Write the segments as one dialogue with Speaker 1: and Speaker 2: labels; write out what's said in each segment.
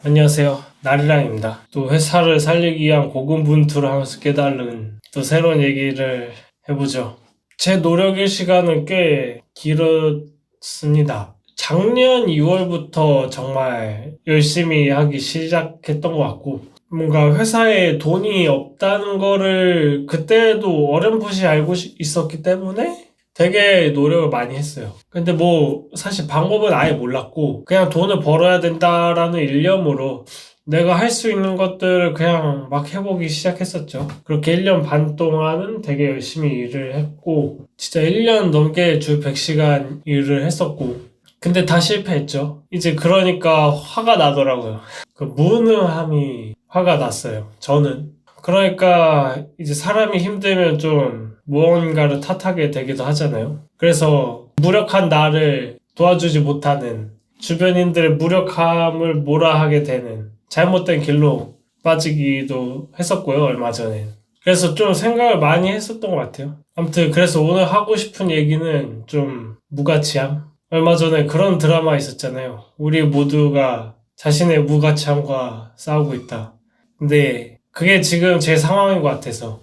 Speaker 1: 안녕하세요. 나리랑입니다. 또 회사를 살리기 위한 고군분투를 하면서 깨달은 또 새로운 얘기를 해보죠. 제 노력의 시간은 꽤 길었습니다. 작년 2월부터 정말 열심히 하기 시작했던 것 같고, 뭔가 회사에 돈이 없다는 거를 그때도 어렴풋이 알고 있었기 때문에 되게 노력을 많이 했어요. 근데 뭐 사실 방법은 아예 몰랐고 그냥 돈을 벌어야 된다라는 일념으로 내가 할 수 있는 것들을 그냥 막 해보기 시작했었죠. 그렇게 1년 반 동안은 되게 열심히 일을 했고 진짜 1년 넘게 주 100시간 일을 했었고 근데 다 실패했죠. 이제 그러니까 화가 나더라고요. 그 무능함이 화가 났어요. 저는. 그러니까 이제 사람이 힘들면 좀 무언가를 탓하게 되기도 하잖아요. 그래서 무력한 나를 도와주지 못하는 주변인들의 무력함을 몰아하게 되는 잘못된 길로 빠지기도 했었고요, 얼마 전에. 그래서 좀 생각을 많이 했었던 것 같아요. 아무튼 그래서 오늘 하고 싶은 얘기는 좀 무가치함? 얼마 전에 그런 드라마 있었잖아요. 우리 모두가 자신의 무가치함과 싸우고 있다. 근데 그게 지금 제 상황인 것 같아서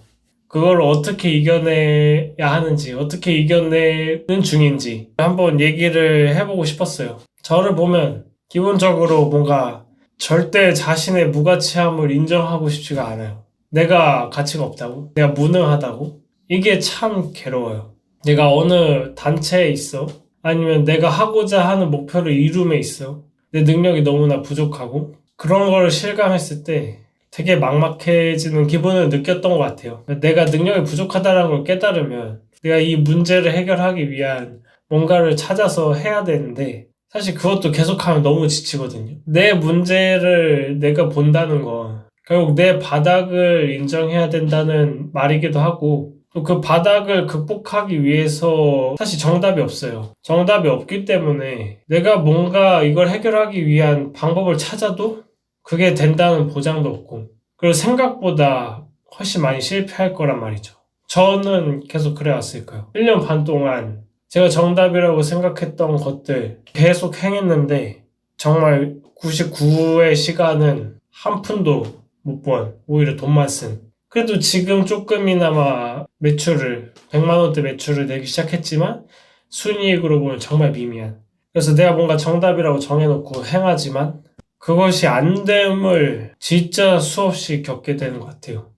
Speaker 1: 그걸 어떻게 이겨내야 하는지, 어떻게 이겨내는 중인지 한번 얘기를 해보고 싶었어요. 저를 보면 기본적으로 뭔가 절대 자신의 무가치함을 인정하고 싶지가 않아요. 내가 가치가 없다고? 내가 무능하다고? 이게 참 괴로워요. 내가 어느 단체에 있어? 아니면 내가 하고자 하는 목표를 이룸에 있어? 내 능력이 너무나 부족하고? 그런 걸 실감했을 때 되게 막막해지는 기분을 느꼈던 것 같아요. 내가 능력이 부족하다는 걸 깨달으면 내가 이 문제를 해결하기 위한 뭔가를 찾아서 해야 되는데 사실 그것도 계속하면 너무 지치거든요. 내 문제를 내가 본다는 건 결국 내 바닥을 인정해야 된다는 말이기도 하고 또 그 바닥을 극복하기 위해서 사실 정답이 없어요. 정답이 없기 때문에 내가 뭔가 이걸 해결하기 위한 방법을 찾아도 그게 된다는 보장도 없고 그리고 생각보다 훨씬 많이 실패할 거란 말이죠. 저는 계속 그래왔을까요? 1년 반 동안 제가 정답이라고 생각했던 것들 계속 행했는데 정말 99의 시간은 한 푼도 못 번, 오히려 돈만 쓴. 그래도 지금 조금이나마 매출을 100만 원대 매출을 내기 시작했지만 순이익으로 보면 정말 미미한. 그래서 내가 뭔가 정답이라고 정해놓고 행하지만 그것이 안 됨을 진짜 수없이 겪게 되는 것 같아요.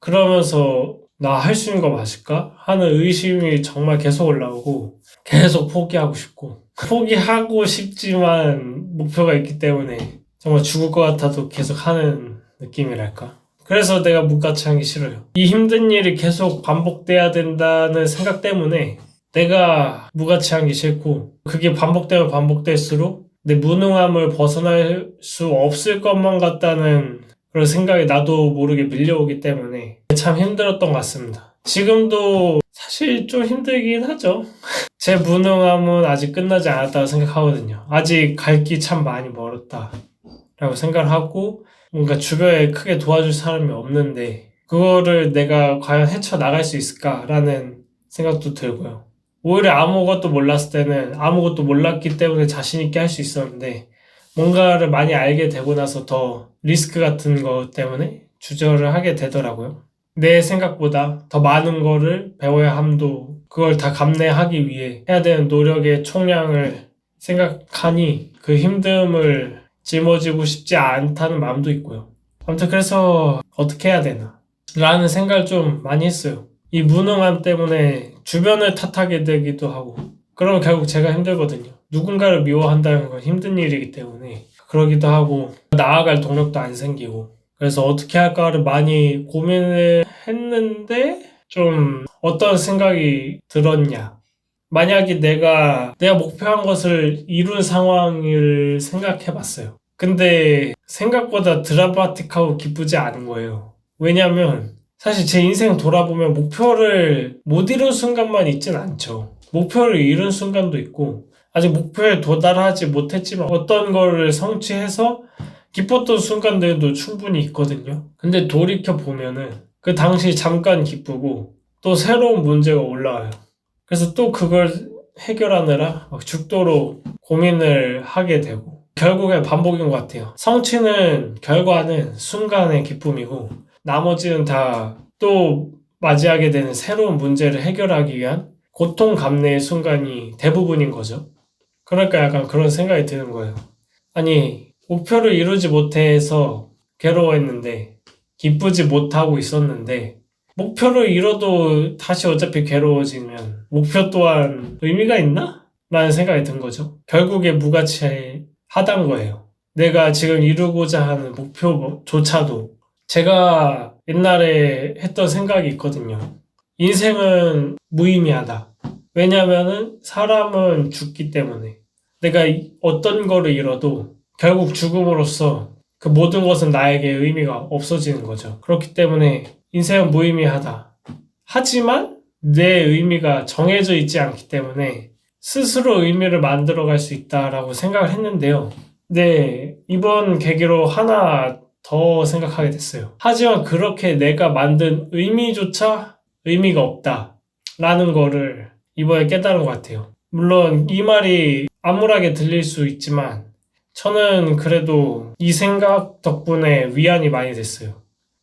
Speaker 1: 그러면서 나 할 수 있는 거 맞을까? 하는 의심이 정말 계속 올라오고 계속 포기하고 싶고 포기하고 싶지만 목표가 있기 때문에 정말 죽을 것 같아도 계속 하는 느낌이랄까? 그래서 내가 무가치하기 싫어요. 이 힘든 일이 계속 반복돼야 된다는 생각 때문에 내가 무가치하기 싫고 그게 반복되면 반복될수록 내 무능함을 벗어날 수 없을 것만 같다는 그런 생각이 나도 모르게 밀려오기 때문에 참 힘들었던 것 같습니다. 지금도 사실 좀 힘들긴 하죠. 제 무능함은 아직 끝나지 않았다고 생각하거든요. 아직 갈 길 참 많이 멀었다라고 생각을 하고 뭔가 주변에 크게 도와줄 사람이 없는데 그거를 내가 과연 헤쳐나갈 수 있을까라는 생각도 들고요. 오히려 아무것도 몰랐을 때는 아무것도 몰랐기 때문에 자신 있게 할 수 있었는데 뭔가를 많이 알게 되고 나서 더 리스크 같은 것 때문에 주저를 하게 되더라고요. 내 생각보다 더 많은 거를 배워야 함도 그걸 다 감내하기 위해 해야 되는 노력의 총량을 생각하니 그 힘듦을 짊어지고 싶지 않다는 마음도 있고요. 아무튼 그래서 어떻게 해야 되나 라는 생각을 좀 많이 했어요. 이 무능함 때문에 주변을 탓하게 되기도 하고 그러면 결국 제가 힘들거든요. 누군가를 미워한다는 건 힘든 일이기 때문에 그러기도 하고 나아갈 동력도 안 생기고 그래서 어떻게 할까를 많이 고민을 했는데 좀 어떤 생각이 들었냐 만약에 내가 목표한 것을 이룬 상황을 생각해 봤어요. 근데 생각보다 드라마틱하고 기쁘지 않은 거예요. 왜냐면 사실 제 인생 돌아보면 목표를 못 이룬 순간만 있진 않죠. 목표를 이룬 순간도 있고 아직 목표에 도달하지 못했지만 어떤 거를 성취해서 기뻤던 순간들도 충분히 있거든요. 근데 돌이켜 보면은 그 당시 잠깐 기쁘고 또 새로운 문제가 올라와요. 그래서 또 그걸 해결하느라 막 죽도록 고민을 하게 되고 결국엔 반복인 것 같아요. 성취는, 결과는 순간의 기쁨이고 나머지는 다 또 맞이하게 되는 새로운 문제를 해결하기 위한 고통 감내의 순간이 대부분인 거죠. 그러니까 약간 그런 생각이 드는 거예요. 아니, 목표를 이루지 못해서 괴로워했는데, 기쁘지 못하고 있었는데, 목표를 이뤄도 다시 어차피 괴로워지면 목표 또한 의미가 있나? 라는 생각이 든 거죠. 결국에 무가치하다는 거예요. 내가 지금 이루고자 하는 목표조차도 제가 옛날에 했던 생각이 있거든요. 인생은 무의미하다. 왜냐면은 사람은 죽기 때문에 내가 어떤 거를 잃어도 결국 죽음으로써 그 모든 것은 나에게 의미가 없어지는 거죠. 그렇기 때문에 인생은 무의미하다. 하지만 내 의미가 정해져 있지 않기 때문에 스스로 의미를 만들어갈 수 있다라고 생각을 했는데요. 네, 이번 계기로 하나 더 생각하게 됐어요. 하지만 그렇게 내가 만든 의미조차 의미가 없다라는 거를 이번에 깨달은 것 같아요. 물론 이 말이 암울하게 들릴 수 있지만 저는 그래도 이 생각 덕분에 위안이 많이 됐어요.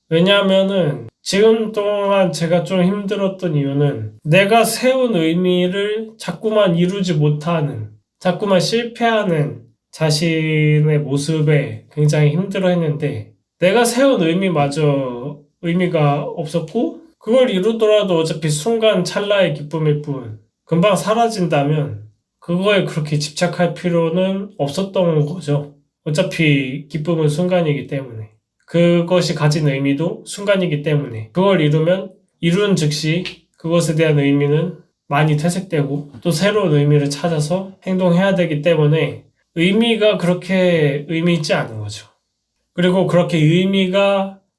Speaker 1: 왜냐하면은 지금 동안 제가 좀 힘들었던 이유는 내가 세운 의미를 자꾸만 이루지 못하는, 자꾸만 실패하는 자신의 모습에 굉장히 힘들어했는데 내가 세운 의미마저 의미가 없었고 그걸 이루더라도 어차피 순간 찰나의 기쁨일 뿐 금방 사라진다면 그거에 그렇게 집착할 필요는 없었던 거죠. 어차피 기쁨은 순간이기 때문에. 그것이 가진 의미도 순간이기 때문에 그걸 이루면 이룬 즉시 그것에 대한 의미는 많이 퇴색되고 또 새로운 의미를 찾아서 행동해야 되기 때문에 의미가 그렇게 의미 있지 않은 거죠. 그리고 그렇게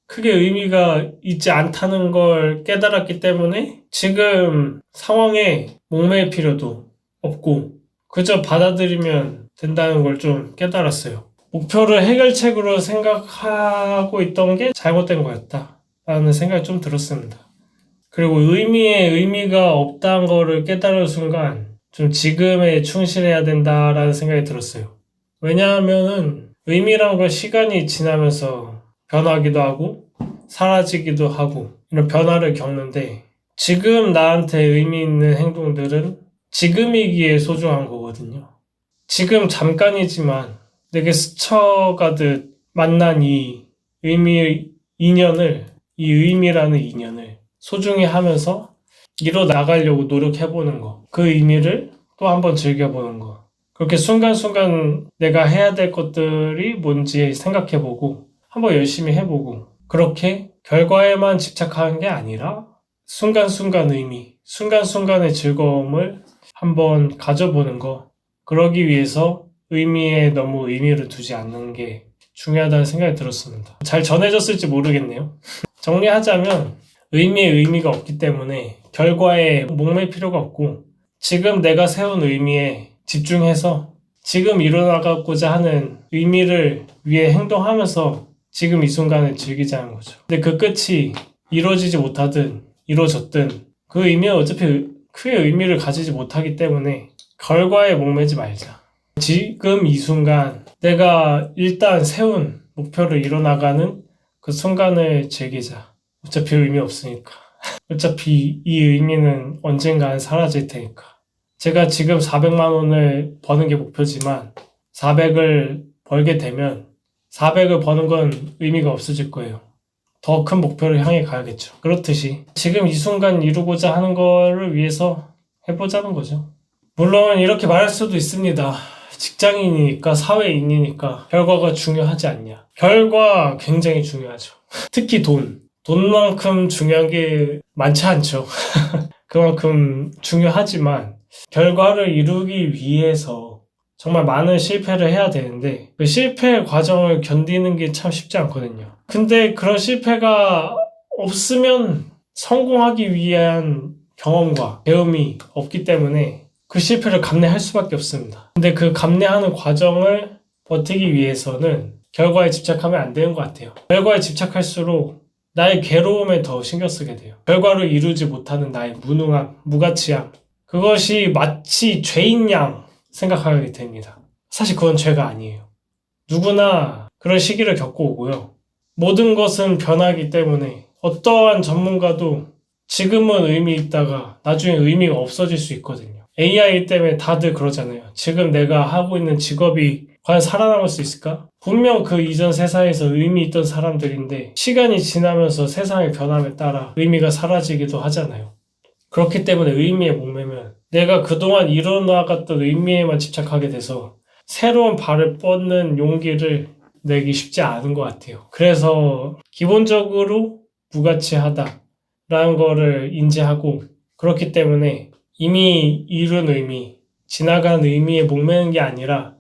Speaker 1: 크게 의미가 있지 않다는 걸 깨달았기 때문에 지금 상황에 목매일 필요도 없고 그저 받아들이면 된다는 걸 좀 깨달았어요. 목표를 해결책으로 생각하고 있던 게 잘못된 거였다라는 생각이 좀 들었습니다. 그리고 의미가 없다는 거를 깨달은 순간 좀 지금에 충실해야 된다라는 생각이 들었어요. 왜냐하면은 의미란 건 시간이 지나면서 변하기도 하고 사라지기도 하고 이런 변화를 겪는데 지금 나한테 의미 있는 행동들은 지금이기에 소중한 거거든요. 지금 잠깐이지만 내게 스쳐가듯 만난 이 의미라는 인연을 소중히 하면서 이뤄 나가려고 노력해보는 거. 그 의미를 또 한번 즐겨보는 거. 그렇게 순간순간 내가 해야 될 것들이 뭔지 생각해보고 한번 열심히 해보고 그렇게 결과에만 집착하는 게 아니라 순간순간 순간순간의 즐거움을 한번 가져보는 거. 그러기 위해서 의미에 너무 의미를 두지 않는 게 중요하다는 생각이 들었습니다. 잘 전해졌을지 모르겠네요. 정리하자면 의미에 의미가 없기 때문에 결과에 목맬 필요가 없고 지금 내가 세운 의미에 집중해서 지금 이뤄나가고자 하는 의미를 위해 행동하면서 지금 이 순간을 즐기자는 거죠. 근데 그 끝이 이루어지지 못하든 이루어졌든 그 의미는 어차피 크게 의미를 가지지 못하기 때문에 결과에 목매지 말자. 지금 이 순간 내가 일단 세운 목표를 이뤄나가는 그 순간을 즐기자. 어차피 의미 없으니까. 어차피 이 의미는 언젠간 사라질 테니까. 제가 지금 400만 원을 버는 게 목표지만 400을 벌게 되면 400을 버는 건 의미가 없어질 거예요. 더 큰 목표를 향해 가야겠죠. 그렇듯이 지금 이 순간 이루고자 하는 거를 위해서 해보자는 거죠. 물론 이렇게 말할 수도 있습니다. 직장인이니까 사회인이니까 결과가 중요하지 않냐. 결과 굉장히 중요하죠. 특히 돈만큼 중요한 게 많지 않죠. 그만큼 중요하지만 결과를 이루기 위해서 정말 많은 실패를 해야 되는데 그 실패의 과정을 견디는 게 참 쉽지 않거든요. 근데 그런 실패가 없으면 성공하기 위한 경험과 배움이 없기 때문에 그 실패를 감내할 수밖에 없습니다. 근데 그 감내하는 과정을 버티기 위해서는 결과에 집착하면 안 되는 것 같아요. 결과에 집착할수록 나의 괴로움에 더 신경 쓰게 돼요. 결과를 이루지 못하는 나의 무능함, 무가치함. 그것이 마치 죄인 양 생각하게 됩니다. 사실 그건 죄가 아니에요. 누구나 그런 시기를 겪고 오고요. 모든 것은 변하기 때문에 어떠한 전문가도 지금은 의미 있다가 나중에 의미가 없어질 수 있거든요. AI 때문에 다들 그러잖아요. 지금 내가 하고 있는 직업이 과연 살아남을 수 있을까? 분명 그 이전 세상에서 의미 있던 사람들인데 시간이 지나면서 세상의 변함에 따라 의미가 사라지기도 하잖아요. 그렇기 때문에 의미에 목매면 내가 그동안 이뤄나갔던 의미에만 집착하게 돼서 새로운 발을 뻗는 용기를 내기 쉽지 않은 것 같아요. 그래서 기본적으로 무가치하다라는 거를 인지하고 그렇기 때문에 이미 이룬 의미, 지나간 의미에 목매는 게 아니라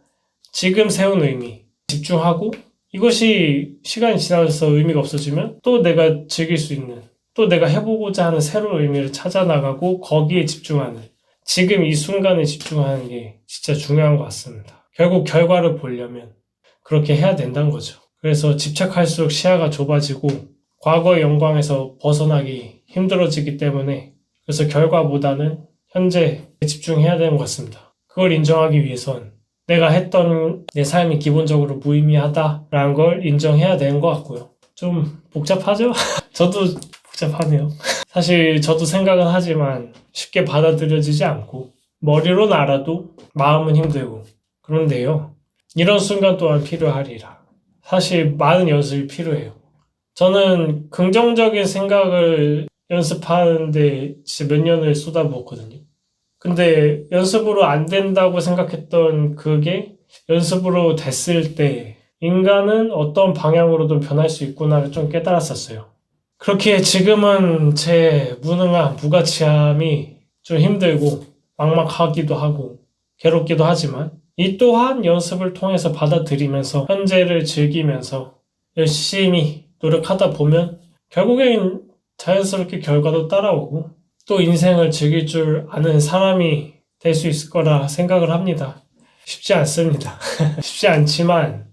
Speaker 1: 지금 세운 의미 집중하고 이것이 시간이 지나서 의미가 없어지면 또 내가 즐길 수 있는 또 내가 해보고자 하는 새로운 의미를 찾아나가고 거기에 집중하는 지금 이 순간에 집중하는 게 진짜 중요한 것 같습니다. 결국 결과를 보려면 그렇게 해야 된다는 거죠. 그래서 집착할수록 시야가 좁아지고 과거의 영광에서 벗어나기 힘들어지기 때문에 그래서 결과보다는 현재에 집중해야 되는 것 같습니다. 그걸 인정하기 위해선 내가 했던 내 삶이 기본적으로 무의미하다라는 걸 인정해야 되는 것 같고요. 좀 복잡하죠? 저도 복잡하네요. 사실 저도 생각은 하지만 쉽게 받아들여지지 않고 머리로는 알아도 마음은 힘들고 그런데요. 이런 순간 또한 필요하리라. 사실 많은 연습이 필요해요. 저는 긍정적인 생각을 연습하는데 진짜 몇 년을 쏟아부었거든요. 근데 연습으로 안 된다고 생각했던 그게 연습으로 됐을 때 인간은 어떤 방향으로든 변할 수 있구나를 좀 깨달았었어요. 그렇게 지금은 제 무능함, 무가치함이 좀 힘들고 막막하기도 하고 괴롭기도 하지만 이 또한 연습을 통해서 받아들이면서 현재를 즐기면서 열심히 노력하다 보면 결국엔 자연스럽게 결과도 따라오고 또 인생을 즐길 줄 아는 사람이 될 수 있을 거라 생각을 합니다. 쉽지 않습니다. 쉽지 않지만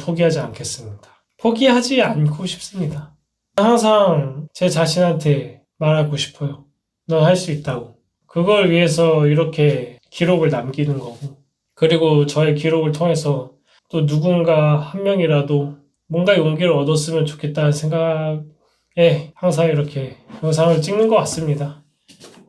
Speaker 1: 포기하지 않겠습니다. 포기하지 않고 싶습니다. 항상 제 자신한테 말하고 싶어요. 넌 할 수 있다고. 그걸 위해서 이렇게 기록을 남기는 거고 그리고 저의 기록을 통해서 또 누군가 한 명이라도 뭔가 용기를 얻었으면 좋겠다는 생각에 항상 이렇게 영상을 찍는 것 같습니다.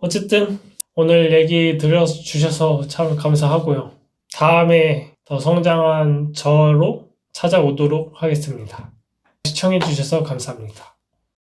Speaker 1: 어쨌든 오늘 얘기 들어주셔서 참 감사하고요. 다음에 더 성장한 저로 찾아오도록 하겠습니다. 시청해주셔서 감사합니다.